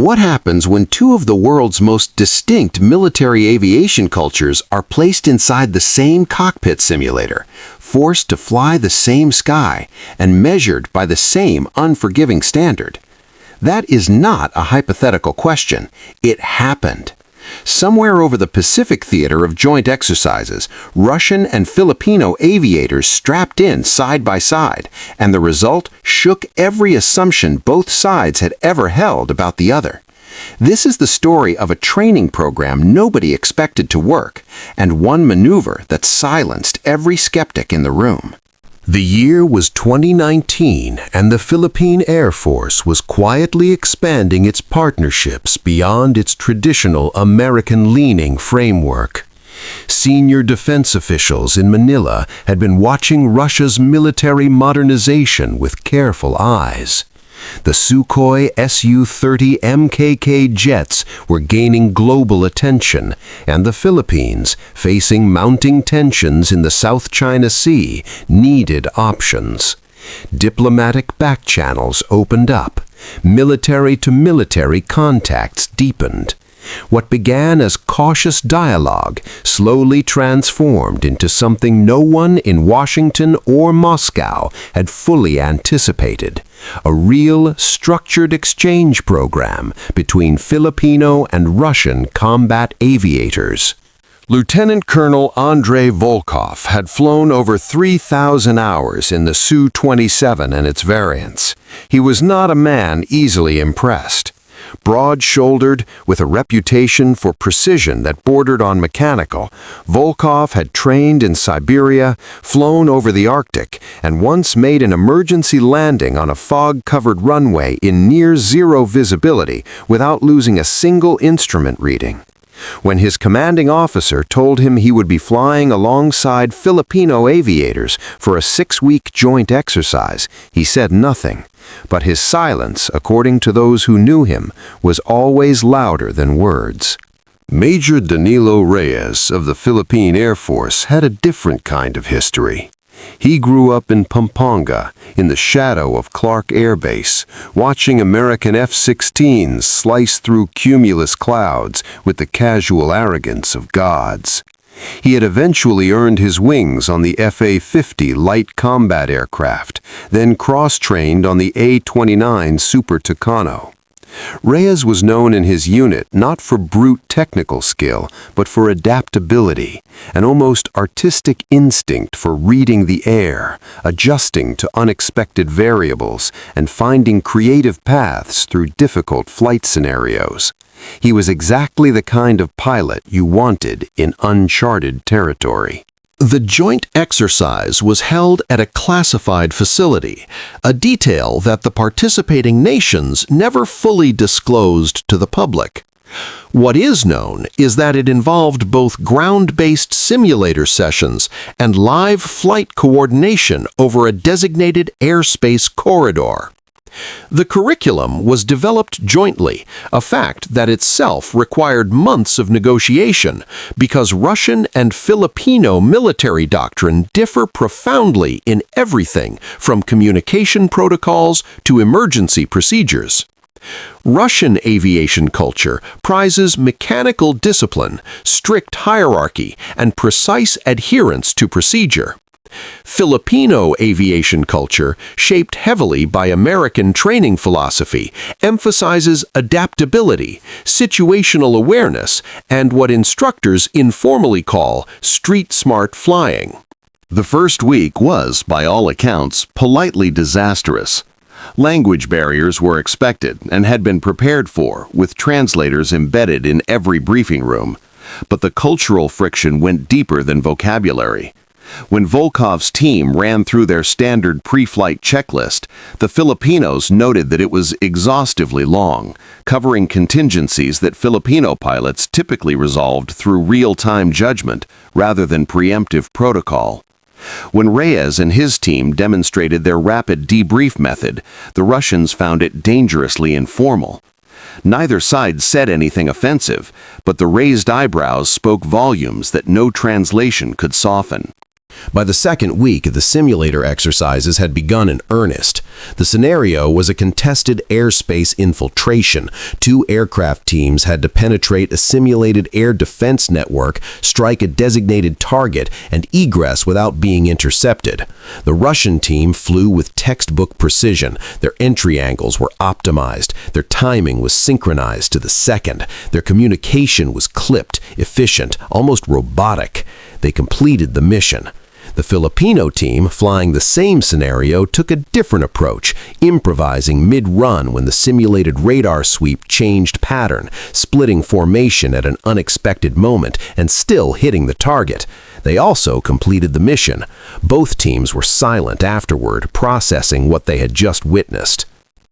What happens when two of the world's most distinct military aviation cultures are placed inside the same cockpit simulator, forced to fly the same sky, and measured by the same unforgiving standard? That is not a hypothetical question. It happened. Somewhere over the Pacific theater of joint exercises, Russian and Filipino aviators strapped in side by side, and the result shook every assumption both sides had ever held about the other. This is the story of a training program nobody expected to work, and one maneuver that silenced every skeptic in the room. The year was 2019, and the Philippine Air Force was quietly expanding its partnerships beyond its traditional American-leaning framework. Senior defense officials in Manila had been watching Russia's military modernization with careful eyes. The Sukhoi Su-30 MKK jets were gaining global attention, and the Philippines, facing mounting tensions in the South China Sea, needed options. Diplomatic back channels opened up. Military-to-military contacts deepened. What began as cautious dialogue slowly transformed into something no one in Washington or Moscow had fully anticipated: a real, structured exchange program between Filipino and Russian combat aviators. Lieutenant Colonel Andrei Volkov had flown over 3,000 hours in the Su-27 and its variants. He was not a man easily impressed. Broad-shouldered, with a reputation for precision that bordered on mechanical, Volkov had trained in Siberia, flown over the Arctic, and once made an emergency landing on a fog-covered runway in near-zero visibility without losing a single instrument reading. When his commanding officer told him he would be flying alongside Filipino aviators for a 6-week joint exercise, he said nothing. But his silence, according to those who knew him, was always louder than words. Major Danilo Reyes of the Philippine Air Force had a different kind of history. He grew up in Pampanga, in the shadow of Clark Air Base, watching American F-16s slice through cumulus clouds with the casual arrogance of gods. He had eventually earned his wings on the FA-50 light combat aircraft, then cross-trained on the A-29 Super Tucano. Reyes was known in his unit not for brute technical skill, but for adaptability, an almost artistic instinct for reading the air, adjusting to unexpected variables, and finding creative paths through difficult flight scenarios. He was exactly the kind of pilot you wanted in uncharted territory. The joint exercise was held at a classified facility, a detail that the participating nations never fully disclosed to the public. What is known is that it involved both ground-based simulator sessions and live flight coordination over a designated airspace corridor. The curriculum was developed jointly, a fact that itself required months of negotiation because Russian and Filipino military doctrine differ profoundly in everything from communication protocols to emergency procedures. Russian aviation culture prizes mechanical discipline, strict hierarchy, and precise adherence to procedure. Filipino aviation culture, shaped heavily by American training philosophy, emphasizes adaptability, situational awareness, and what instructors informally call street-smart flying. The first week was, by all accounts, politely disastrous. Language barriers were expected and had been prepared for, with translators embedded in every briefing room. But the cultural friction went deeper than vocabulary. When Volkov's team ran through their standard pre-flight checklist, the Filipinos noted that it was exhaustively long, covering contingencies that Filipino pilots typically resolved through real-time judgment rather than preemptive protocol. When Reyes and his team demonstrated their rapid debrief method, the Russians found it dangerously informal. Neither side said anything offensive, but the raised eyebrows spoke volumes that no translation could soften. By the second week, the simulator exercises had begun in earnest. The scenario was a contested airspace infiltration. 2 aircraft teams had to penetrate a simulated air defense network, strike a designated target, and egress without being intercepted. The Russian team flew with textbook precision. Their entry angles were optimized. Their timing was synchronized to the second. Their communication was clipped, efficient, almost robotic. They completed the mission. The Filipino team, flying the same scenario, took a different approach, improvising mid-run when the simulated radar sweep changed pattern, splitting formation at an unexpected moment, and still hitting the target. They also completed the mission. Both teams were silent afterward, processing what they had just witnessed.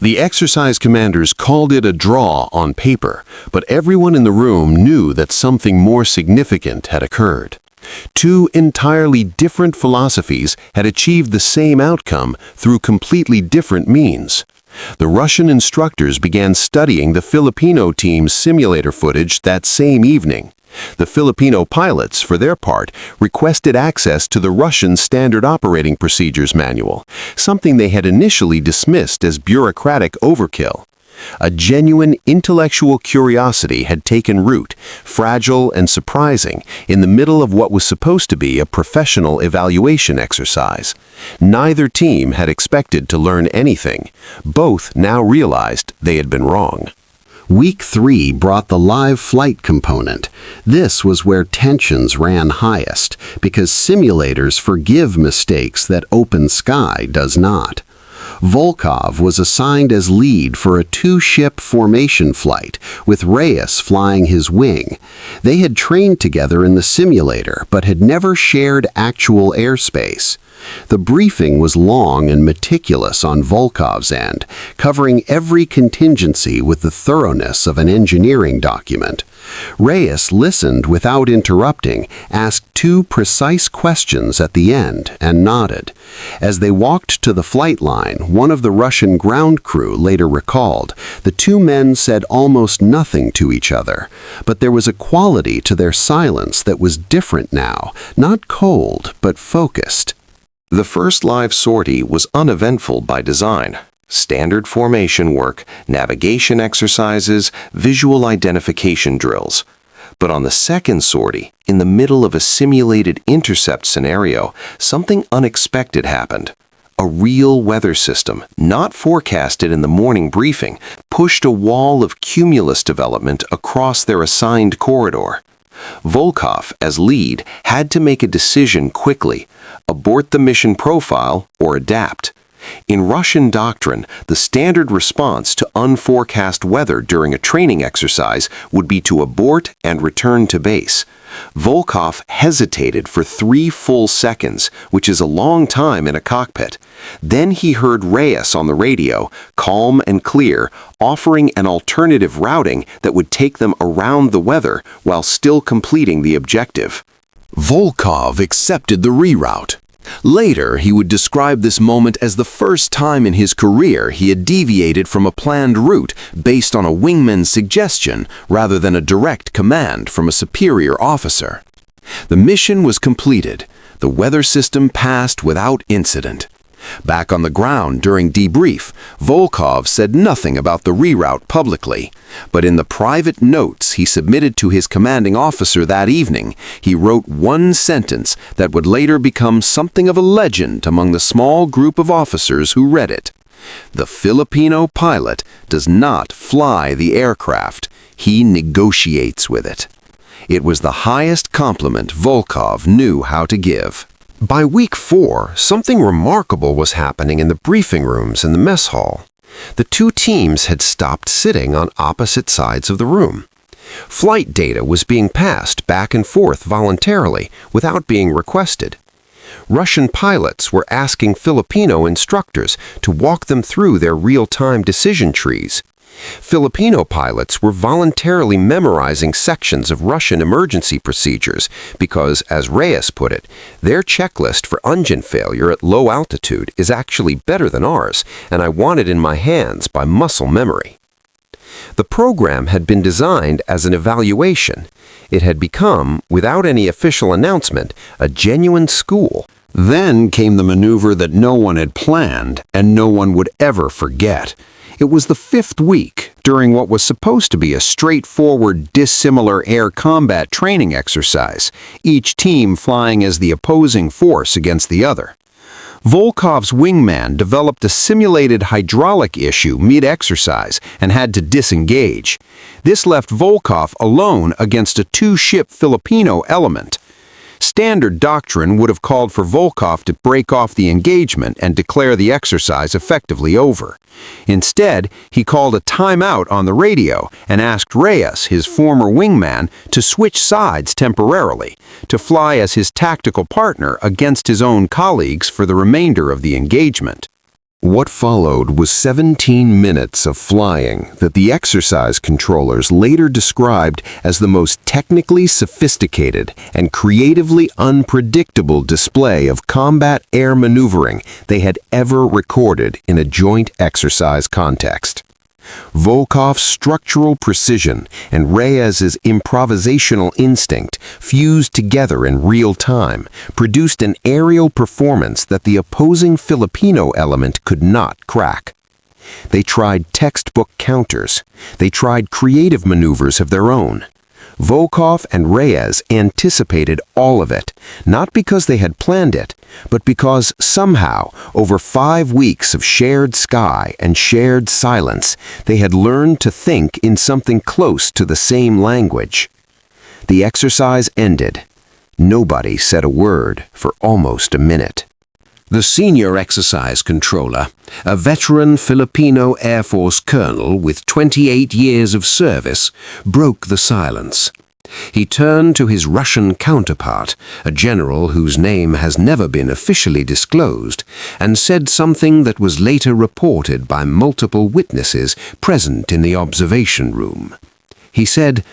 The exercise commanders called it a draw on paper, but everyone in the room knew that something more significant had occurred. 2 entirely different philosophies had achieved the same outcome through completely different means. The Russian instructors began studying the Filipino team's simulator footage that same evening. The Filipino pilots, for their part, requested access to the Russian Standard Operating Procedures Manual, something they had initially dismissed as bureaucratic overkill. A genuine intellectual curiosity had taken root, fragile and surprising, in the middle of what was supposed to be a professional evaluation exercise. Neither team had expected to learn anything. Both now realized they had been wrong. Week 3 brought the live flight component. This was where tensions ran highest, because simulators forgive mistakes that open sky does not. Volkov was assigned as lead for a 2-ship formation flight, with Reyes flying his wing. They had trained together in the simulator, but had never shared actual airspace. The briefing was long and meticulous on Volkov's end, covering every contingency with the thoroughness of an engineering document. Reyes listened without interrupting, asked 2 precise questions at the end, and nodded. As they walked to the flight line, one of the Russian ground crew later recalled, the 2 men said almost nothing to each other, but there was a quality to their silence that was different now, not cold, but focused. The first live sortie was uneventful by design. Standard formation work, navigation exercises, visual identification drills. But on the second sortie, in the middle of a simulated intercept scenario, something unexpected happened. A real weather system, not forecasted in the morning briefing, pushed a wall of cumulus development across their assigned corridor. Volkov, as lead, had to make a decision quickly: abort the mission profile or adapt. In Russian doctrine, the standard response to unforecast weather during a training exercise would be to abort and return to base. Volkov hesitated for 3 full seconds, which is a long time in a cockpit. Then he heard Reyes on the radio, calm and clear, offering an alternative routing that would take them around the weather while still completing the objective. Volkov accepted the reroute. Later, he would describe this moment as the first time in his career he had deviated from a planned route based on a wingman's suggestion rather than a direct command from a superior officer. The mission was completed. The weather system passed without incident. Back on the ground during debrief, Volkov said nothing about the reroute publicly, but in the private notes he submitted to his commanding officer that evening, he wrote one sentence that would later become something of a legend among the small group of officers who read it. The Filipino pilot does not fly the aircraft, he negotiates with it. It was the highest compliment Volkov knew how to give. By week 4, something remarkable was happening in the briefing rooms in the mess hall. The 2 teams had stopped sitting on opposite sides of the room. Flight data was being passed back and forth voluntarily without being requested. Russian pilots were asking Filipino instructors to walk them through their real-time decision trees. Filipino pilots were voluntarily memorizing sections of Russian emergency procedures because, as Reyes put it, their checklist for engine failure at low altitude is actually better than ours, and I want it in my hands by muscle memory. The program had been designed as an evaluation. It had become, without any official announcement, a genuine school. Then came the maneuver that no one had planned and no one would ever forget. It was the 5th week, during what was supposed to be a straightforward dissimilar air combat training exercise, each team flying as the opposing force against the other. Volkov's wingman developed a simulated hydraulic issue mid-exercise and had to disengage. This left Volkov alone against a 2-ship Filipino element. Standard doctrine would have called for Volkov to break off the engagement and declare the exercise effectively over. Instead, he called a timeout on the radio and asked Reyes, his former wingman, to switch sides temporarily, to fly as his tactical partner against his own colleagues for the remainder of the engagement. What followed was 17 minutes of flying that the exercise controllers later described as the most technically sophisticated and creatively unpredictable display of combat air maneuvering they had ever recorded in a joint exercise context. Volkov's structural precision and Reyes's improvisational instinct fused together in real time, produced an aerial performance that the opposing Filipino element could not crack. They tried textbook counters. They tried creative maneuvers of their own. Volkov and Reyes anticipated all of it, not because they had planned it, but because somehow, over 5 weeks of shared sky and shared silence, they had learned to think in something close to the same language. The exercise ended. Nobody said a word for almost a minute. The senior exercise controller, a veteran Filipino Air Force colonel with 28 years of service, broke the silence. He turned to his Russian counterpart, a general whose name has never been officially disclosed, and said something that was later reported by multiple witnesses present in the observation room. He said,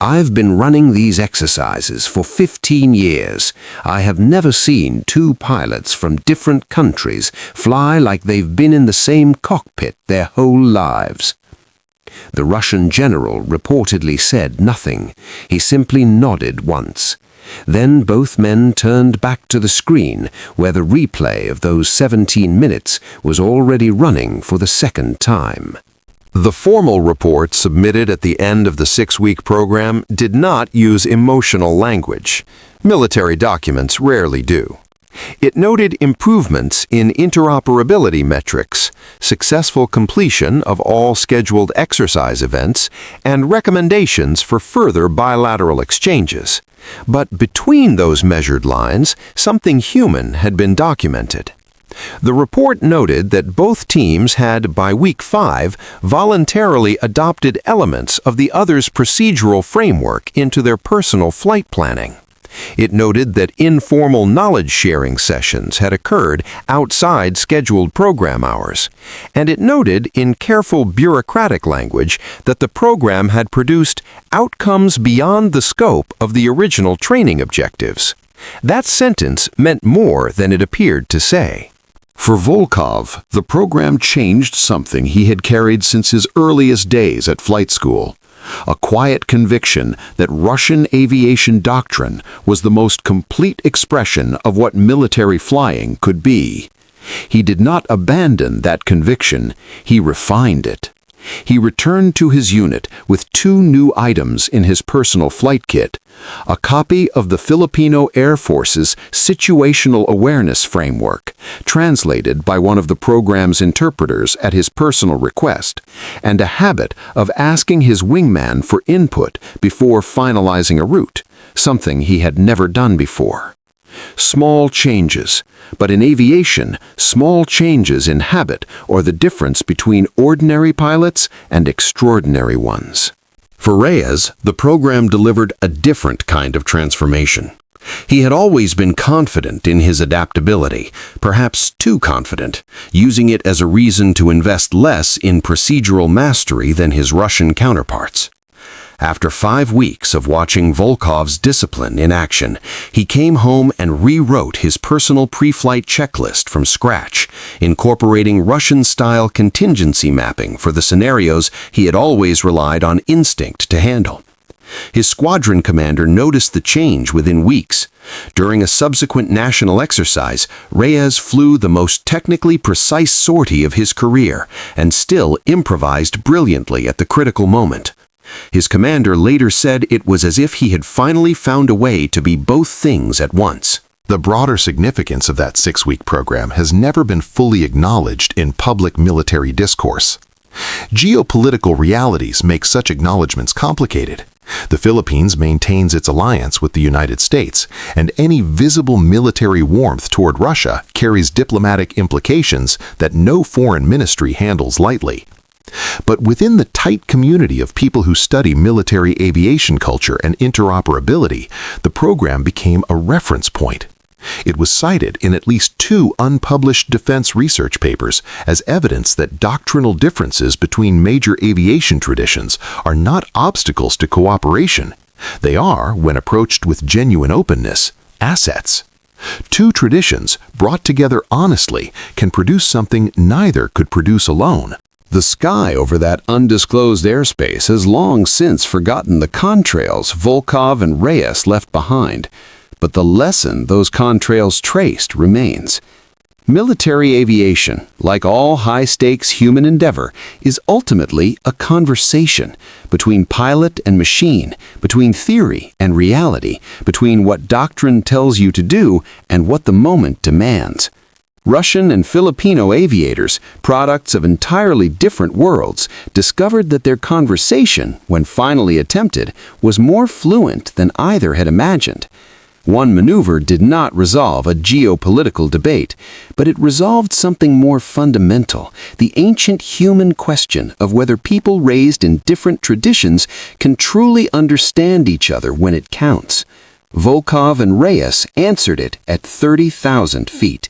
"I've been running these exercises for 15 years. I have never seen 2 pilots from different countries fly like they've been in the same cockpit their whole lives." The Russian general reportedly said nothing. He simply nodded once. Then both men turned back to the screen, where the replay of those 17 minutes was already running for the second time. The formal report submitted at the end of the 6-week program did not use emotional language. Military documents rarely do. It noted improvements in interoperability metrics, successful completion of all scheduled exercise events, and recommendations for further bilateral exchanges. But between those measured lines, something human had been documented. The report noted that both teams had, by week 5, voluntarily adopted elements of the other's procedural framework into their personal flight planning. It noted that informal knowledge-sharing sessions had occurred outside scheduled program hours, and it noted in careful bureaucratic language that the program had produced outcomes beyond the scope of the original training objectives. That sentence meant more than it appeared to say. For Volkov, the program changed something he had carried since his earliest days at flight school. A quiet conviction that Russian aviation doctrine was the most complete expression of what military flying could be. He did not abandon that conviction, he refined it. He returned to his unit with 2 new items in his personal flight kit: a copy of the Filipino Air Force's Situational Awareness Framework, translated by one of the program's interpreters at his personal request, and a habit of asking his wingman for input before finalizing a route, something he had never done before. Small changes, but in aviation, small changes in habit are the difference between ordinary pilots and extraordinary ones. For Reyes, the program delivered a different kind of transformation. He had always been confident in his adaptability, perhaps too confident, using it as a reason to invest less in procedural mastery than his Russian counterparts. After 5 weeks of watching Volkov's discipline in action, he came home and rewrote his personal pre-flight checklist from scratch, incorporating Russian-style contingency mapping for the scenarios he had always relied on instinct to handle. His squadron commander noticed the change within weeks. During a subsequent national exercise, Reyes flew the most technically precise sortie of his career and still improvised brilliantly at the critical moment. His commander later said it was as if he had finally found a way to be both things at once. The broader significance of that 6-week program has never been fully acknowledged in public military discourse. Geopolitical realities make such acknowledgments complicated. The Philippines maintains its alliance with the United States, and any visible military warmth toward Russia carries diplomatic implications that no foreign ministry handles lightly. But within the tight community of people who study military aviation culture and interoperability, the program became a reference point. It was cited in at least 2 unpublished defense research papers as evidence that doctrinal differences between major aviation traditions are not obstacles to cooperation. They are, when approached with genuine openness, assets. 2 traditions, brought together honestly, can produce something neither could produce alone. The sky over that undisclosed airspace has long since forgotten the contrails Volkov and Reyes left behind, but the lesson those contrails traced remains. Military aviation, like all high-stakes human endeavor, is ultimately a conversation between pilot and machine, between theory and reality, between what doctrine tells you to do and what the moment demands. Russian and Filipino aviators, products of entirely different worlds, discovered that their conversation, when finally attempted, was more fluent than either had imagined. One maneuver did not resolve a geopolitical debate, but it resolved something more fundamental, the ancient human question of whether people raised in different traditions can truly understand each other when it counts. Volkov and Reyes answered it at 30,000 feet.